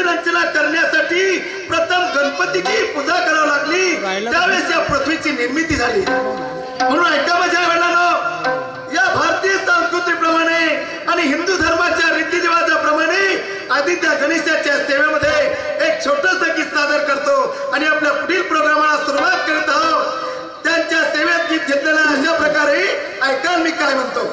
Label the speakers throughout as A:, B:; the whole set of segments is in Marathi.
A: रचना करण्यासाठी प्रथम गणपतीची पूजा करावी लागली, त्यावेळेस या पृथ्वीची निर्मिती झाली. म्हणून ऐका माझ्या वडिलांनो, या भारतीय संस्कृतीप्रमाणे आणि हिंदू धर्माच्या रीतिरिवाजाप्रमाणे आदित्य गणेशाच्या सेवेमध्ये एक छोटंसं गीत सादर करतो आणि आपल्या पुढील प्रोग्रामाला सुरुवात करत आहोत. त्यांच्या सेवेत गीत घेतलेलं अशा प्रकारे ऐका मी काय म्हणतो.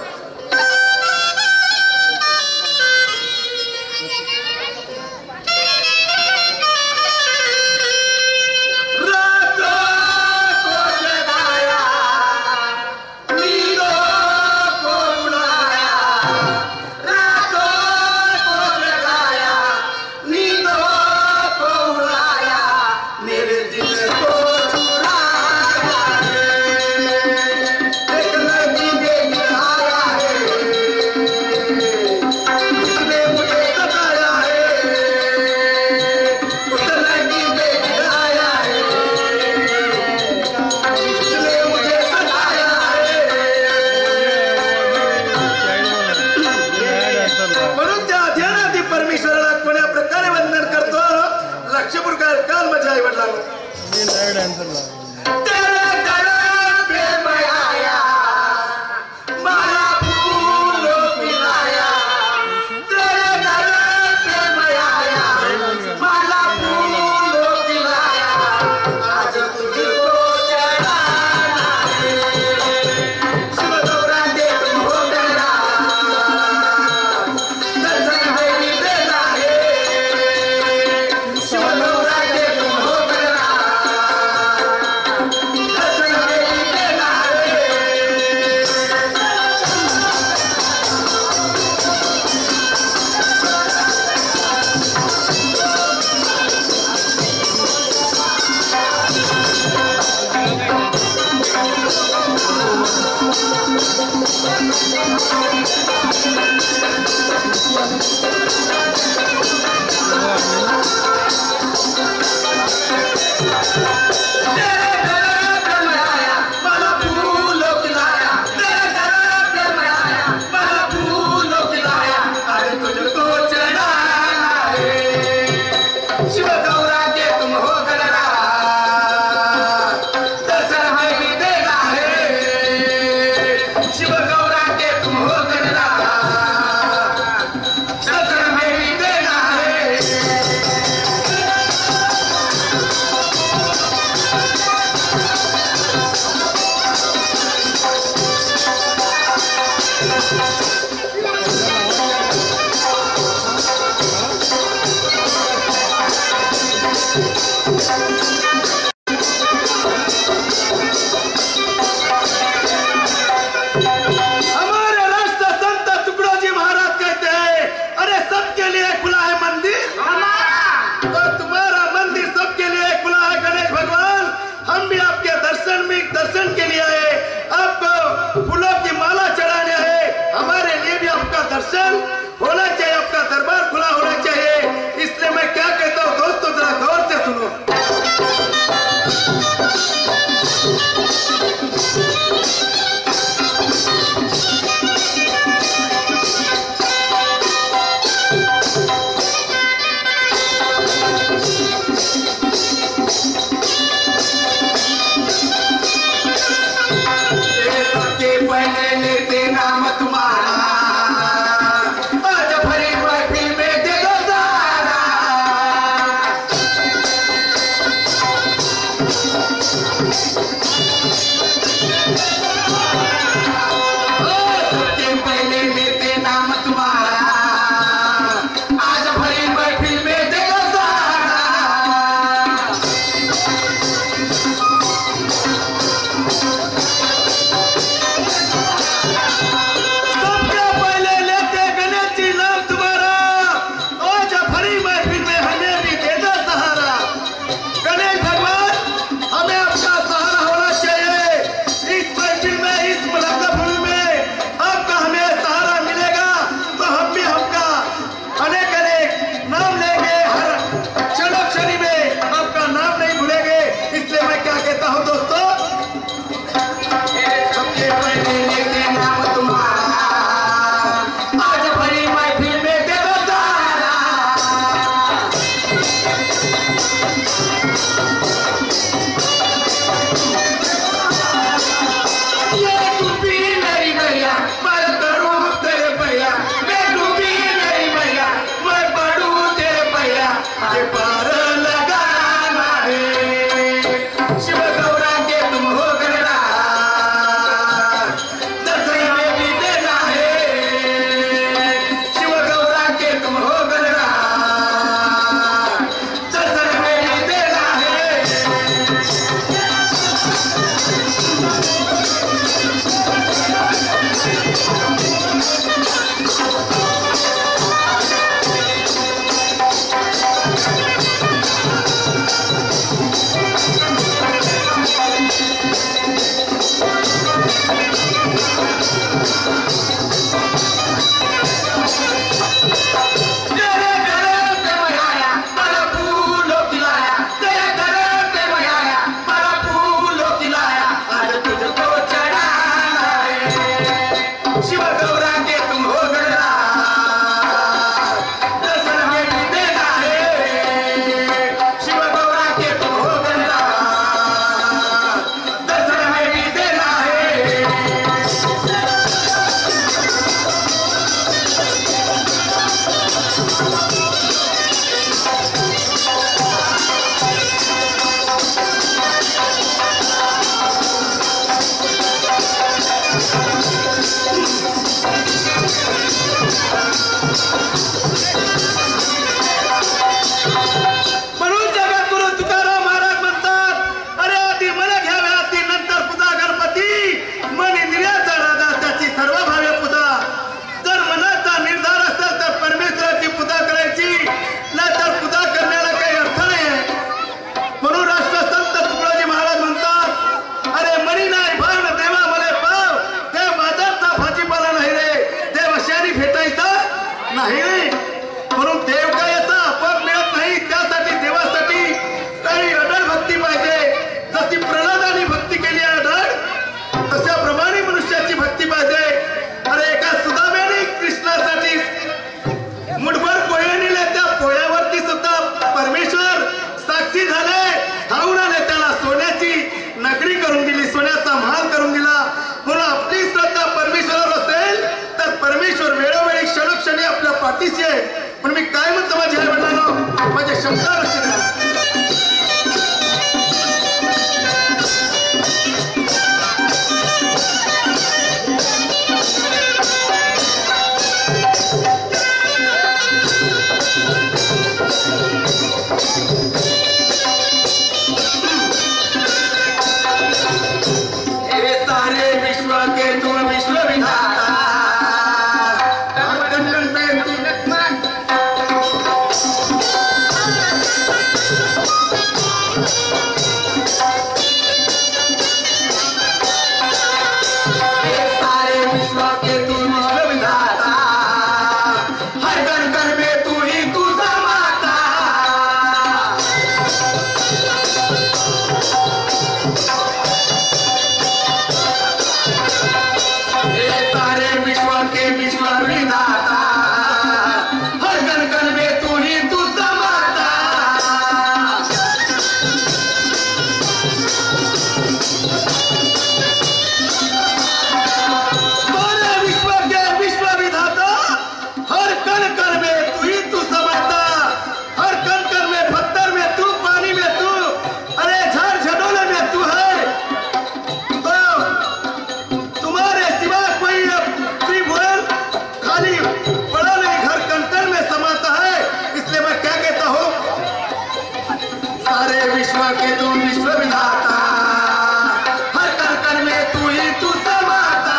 A: शिव गौरा के तुम हो गणराज, दर्शन हमें भी देना है। शिव गौरा के तुम हो गणराज, दर्शन हमें भी देना है। म्हणून जगात तुकाराम महाराज म्हणतात, अरे आधी मला घ्यावे आधी नंतर पूजा गणपती, मन इंद्रियाचा राजा त्याची सर्व भावे पूजा। जर मनाचा निर्धार असेल तर परमेश्वराची पूजा करायची, नाहीतर पूजा करण्याला काही अर्थ नाही। म्हणून राष्ट्रसंत तुकडोजी महाराज म्हणतात, अरे मनी नाही भाव देवा मले पाव, देव बाजारचा भाजीपाला नाही रे, देव अशाने भेटायचा नाही रे। म्हणून देव काय याचा आपण मिळत नाही, त्यासाठी देवासाठी काही अढळ भक्ती पाहिजे। जशी प्रल्हादाने भक्ती केली अढळ, तशाप्रमाणे मनुष्याची भक्ती पाहिजे। अरे एका सुदाम्याने कृष्णासाठी मुठभर पोहे नेले, त्या पोह्यावरती सुद्धा परमेश्वर साक्षी झाले, धावून आले, त्याला सोन्याची नगरी करून दिली, सोन्याचा महाल करून दिला। म्हणून आपली श्रद्धा परमेश्वरावर असेल तर परमेश्वर वेळोवेळी क्षणोक्षणी आपल्या पाठीशी आहे। पण मी काय म्हणतो माझ्या आई वडिलांनो, माझ्या शब्दावर लक्ष द्या। हे सारे विश्व के तुम विश्व विधाता, विश्व के तुम विश्व विधाता, हर कण कण में तू ही तू समाता।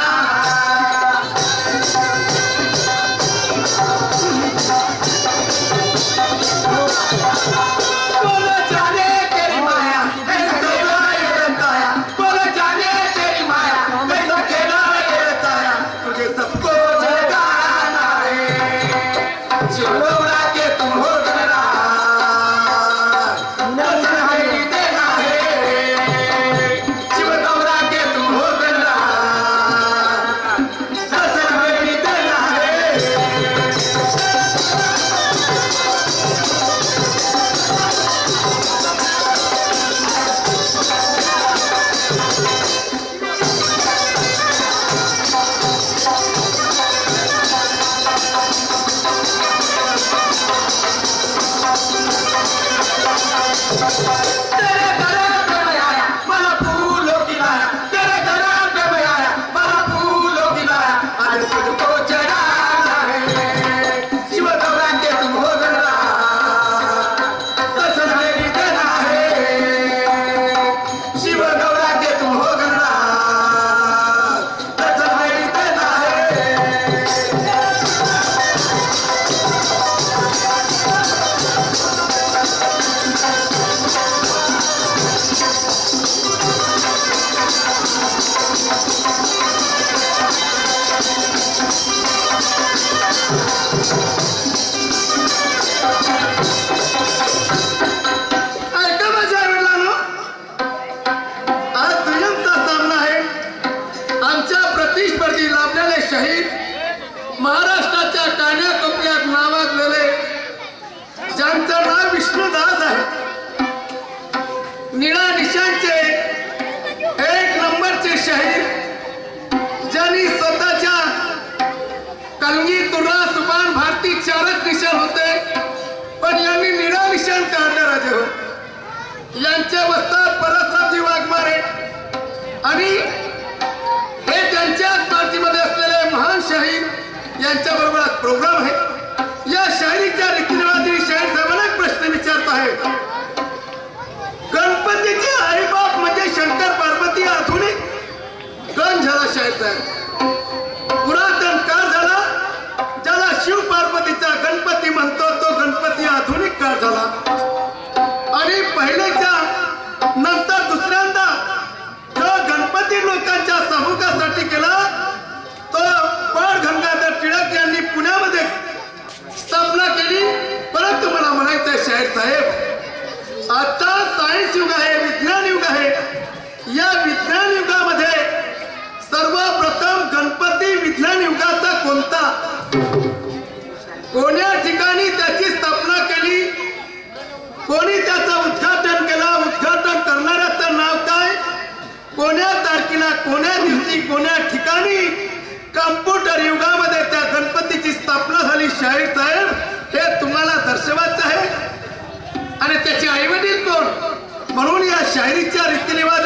A: बोलो जाने तेरी माया ऐसा खेला ये रताया, बोलो जाने तेरी माया ऐसा खेला ये रताया, तुझे सबको जगाना है। शिव गौरा के तुम हो गणराज, महाराष्ट्राच्या कान्याकोपऱ्यात नावाजलेले, ज्यांचं नाव विष्णुदास आहे, निळा निशाणचे 1 नंबरचे शाहीर, ज्यांनी स्वतःच्या कलगी, तुरा, सुभान, भारती 4च निशाण होते, पण यांनी निळा निशाण काढले राजे हो. यांचे वस्ताद परसरामजी वाघमारे आणि हे त्यांच्याच पार्टीमध्ये असलेले महान शाहीर यांच्या बरोबर प्रोग्राम आहे. या शाहिरीच्या रीतिरिवाजी शाहीर साहेबांना एक प्रश्न विचारत आहे. गणपतीचे आईबाप म्हणजे शंकर पार्वती आधुनिक गण झाला शाहीर साहेब, पुरातन काळ झाला. ज्याला शिव पार्वतीचा गणपती म्हणतो तो गणपती आधुनिक काळ झाला. आणि पहिल्याच्या नंतर दुसऱ्यांदा जो गणपती लोकांच्या समुखासाठी केला तो बाळ गंगाधर टिळक यांनी पुण्यामध्ये स्थापना केली. परंतु मला म्हणायचंय शाहीर साहेब, आता सायन्स युग आहे, विज्ञान युग आहे. या विज्ञान युगामध्ये सर्वप्रथम गणपती विज्ञान युगाचा कोणता, कोण्या ठिकाणी त्याची स्थापना केली, कोणी त्याचं उद्घाटन केलं, उद्घाटन करणाऱ्याचं नाव काय, कोण्या तारखेला, कोण्या दिवशी, कोण्या ठिकाणी कम्प्युटर युगामध्ये त्या गणपतीची स्थापना झाली. शाहीर साहेब, हे तुम्हाला दर्शवायचं आहे. आणि त्याचे आईवडील कोण, म्हणून या शाहिरीच्या रीतिरिवाज